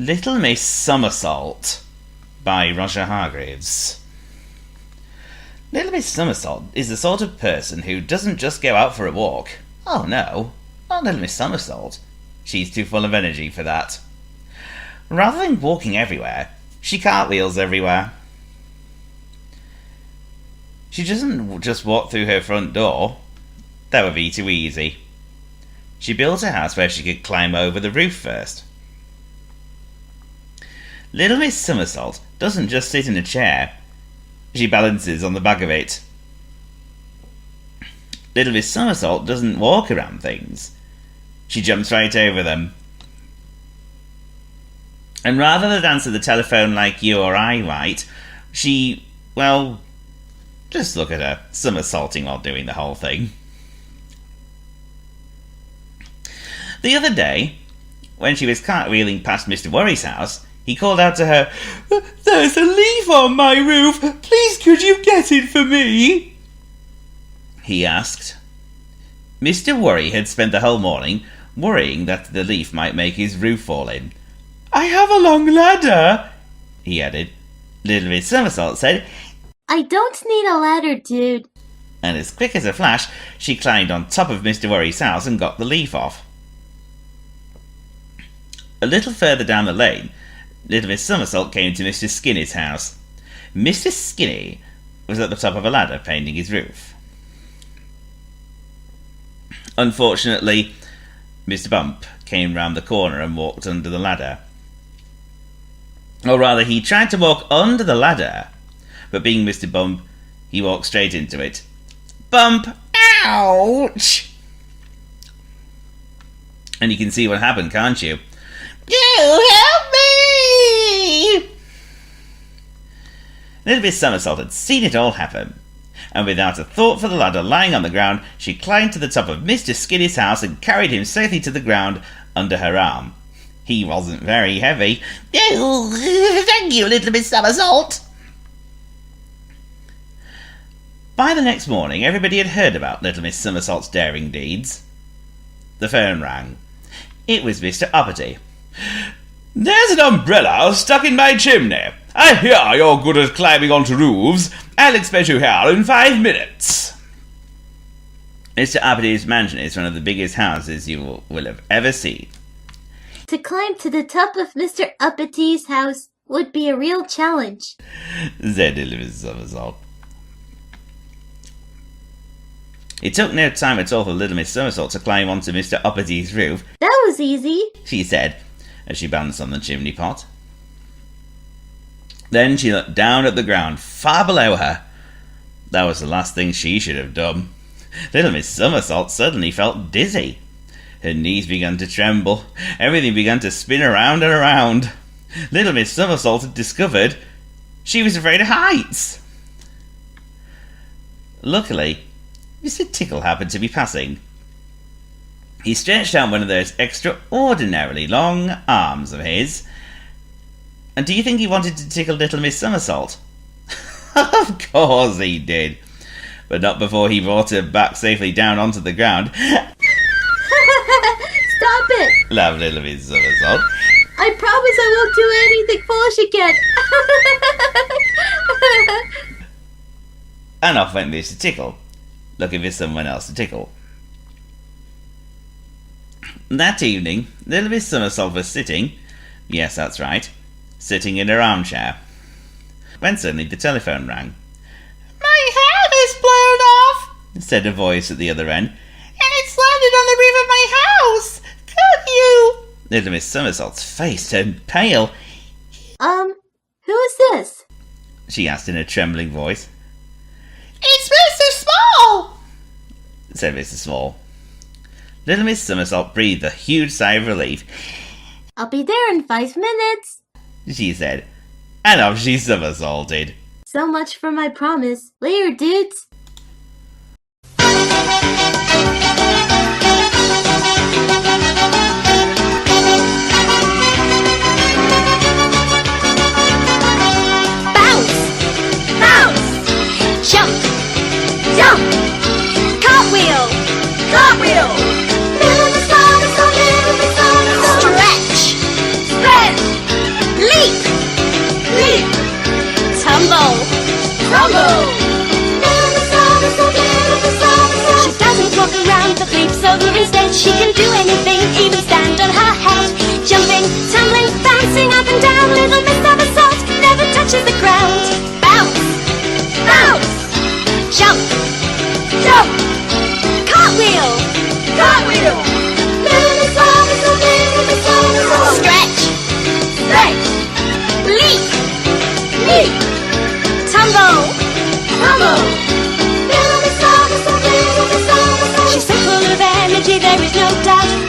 Little Miss Somersault by Roger Hargreaves. Little Miss Somersault is the sort of person who doesn't just go out for a walk. Oh no, not Little Miss Somersault. She's too full of energy for that. Rather than walking everywhere, she cartwheels everywhere. She doesn't just walk through her front door. That would be too easy. She built a house where she could climb over the roof first. Little Miss Somersault doesn't just sit in a chair. She balances on the back of it. Little Miss Somersault doesn't walk around things. She jumps right over them. And rather than answer the telephone like you or I might, she, well, just look at her, somersaulting while doing the whole thing. The other day, when she was cartwheeling past Mr. Worry's house, he called out to her, "There's a leaf on my roof! Please could you get it for me?" he asked. Mr. Worry had spent the whole morning worrying that the leaf might make his roof fall in. "I have a long ladder," he added. Little Miss Somersault said, "I don't need a ladder, dude." And as quick as a flash, she climbed on top of Mr. Worry's house and got the leaf off. A little further down the lane, Little Miss Somersault came to Mr. Skinny's house. Mr. Skinny was at the top of a ladder painting his roof. Unfortunately, Mr. Bump came round the corner and walked under the ladder. Or rather, he tried to walk under the ladder, but being Mr. Bump, he walked straight into it. Bump! Ouch! And you can see what happened, can't you? You help me! Little Miss Somersault had seen it all happen, and without a thought for the ladder lying on the ground, she climbed to the top of Mr. Skinny's house and carried him safely to the ground under her arm. He wasn't very heavy. Oh, thank you, Little Miss Somersault! By the next morning, everybody had heard about Little Miss Somersault's daring deeds. The phone rang. It was Mr. Uppity. "There's an umbrella stuck in my chimney. I hear you're good at climbing onto roofs. I'll expect you here in 5 minutes. Mr. Uppity's mansion is one of the biggest houses you will have ever seen. To climb to the top of Mr. Uppity's house would be a real challenge, said Little Miss Somersault. It took no time at all for Little Miss Somersault to climb onto Mr. Uppity's roof. That was easy, she said, as she balanced on the chimney pot. Then she looked down at the ground, far below her. That was the last thing she should have done. Little Miss Somersault suddenly felt dizzy. Her knees began to tremble. Everything began to spin around and around. Little Miss Somersault had discovered she was afraid of heights. Luckily, Mr. Tickle happened to be passing. He stretched out one of those extraordinarily long arms of his. And do you think he wanted to tickle Little Miss Somersault? Of course he did. But not before he brought her back safely down onto the ground. Stop it! Laughed Little Miss Somersault. I promise I won't do anything foolish again. And off went Mr. Tickle, looking for someone else to tickle. That evening, Little Miss Somersault was sitting, yes, that's right, sitting in her armchair, when suddenly the telephone rang. "My hat is blown off," said a voice at the other end, "and it's landed on the roof of my house. Could you?" Little Miss Somersault's face turned pale. Who is this? She asked in a trembling voice. "It's Mr. Small," said Mr. Small. Little Miss Somersault breathed a huge sigh of relief. "I'll be there in 5 minutes," she said, and off she somersaulted. So much for my promise. Later, dudes. Bounce! Bounce! Jump! Jump! Cartwheel! Cartwheel! Little Miss Somersault, Little Miss Somersault. Stretch! Spread! but leaps over instead. She can do anything, even stand on her head. Jumping, tumbling, bouncing up and down. Little Miss Somersault never touches the ground. Bounce, bounce, jump, jump, cartwheel, cartwheel. Little Miss Somersault, little Miss Somersault. Stretch, stretch, leap, leap, tumble, tumble. Little Miss Somersault, little Miss Somersault. She's so full of energy, there is no doubt.